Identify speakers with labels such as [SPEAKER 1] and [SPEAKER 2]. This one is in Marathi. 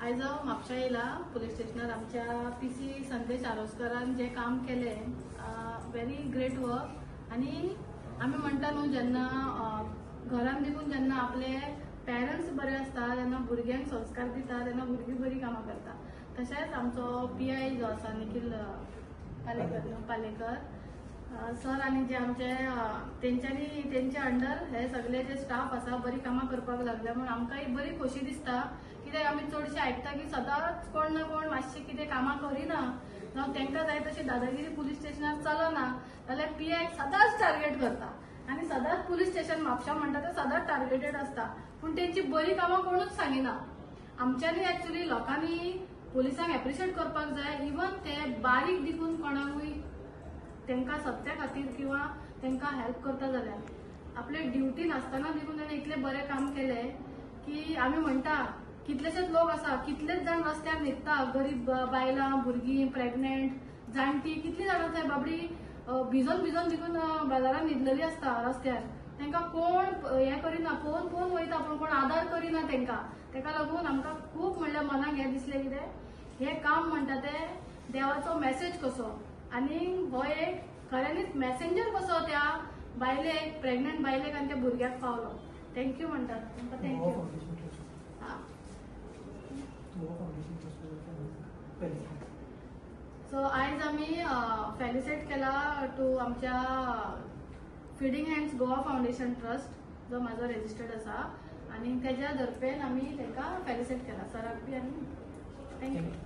[SPEAKER 1] आयज हांव म्हापशा येयला पुलीस स्टेशनार आमच्या पीसी संदेश आरोसकरान जे काम केले व्हेरी ग्रेट वर्क। आणि आम्ही म्हणटा न्हू जेन्ना घरान देखून जेन्ना आपले पेरेंट्स बरे आसता तेन्ना भुरग्यांक संस्कार दिता तेन्ना भुरगीं बरी कामां करता। तशेंच आमचो PI जो आसा निखिल पालेकर सर आनी जे आमचे तेंच्यांनी तेंचे अंडर हे सगळे जे स्टाफ आसा बरी कामां करपाक लागले म्हणून आमकां बरी खोशी दिसता। कित्याक आमी चडशे आयकता की सदांच कोण ना कोण मातशी कितें कामां करिना जावं तांकां जाय तशी दादागिरी पुलीस स्टेशनार चलना जाल्यार PI सदांच टार्गेट करता आनी सदांच पुलीस स्टेशन म्हापशा म्हणटा ते सदांच टार्गेटेड आसता पूण तेंची बरी कामां कोणूच सांगिना। आमच्यांनी एक्चुअली लोकांनी पुलिसांक एप्रिशिएट करपाक जाय। इवन ते बारीक देखून कोणाकूय तांकां सत्या खातीर किंवा तांकां हेल्प करता जाल्यार आपले ड्युटीन आसतना देखून ताणें इतले बरें काम केले की आमी म्हणटा कितलेशेच लोक आसा कितलेच जाण रस्त्यार न्हिदता गरीब बायलां भुरगीं प्रेग्नेंट जाणटी कितलीं जाणां थंय बाबडी भिजून देखून बाजारात न्हिदलेलीं आसता रस्त्यार तांकां कोण हे करिना पळोवन वयता पूण कोण आदार करिना तांकां। ताका लागून आमकां खूब म्हणल्यार मनाक हें दिसलें कितें हे काम म्हणटा ते देवाचो मेसेज कसो आनी हो एक खऱ्यांनीच मेसेंजर कसो त्या बायलेक प्रेग्नेंट बायलेक आनी त्या भुरग्याक पावलो। थँक्यू म्हणटात तुमकां थँक्यू। सो आयज आमी फेलिसिट केला टू आमच्या feeding hands Goa foundation trust जो म्हाजो रेजिस्टर्ड आसा आनी तेज्या दरपेन आमी तांकां फेलिसिट केला सराक बी आनी थँक्यू।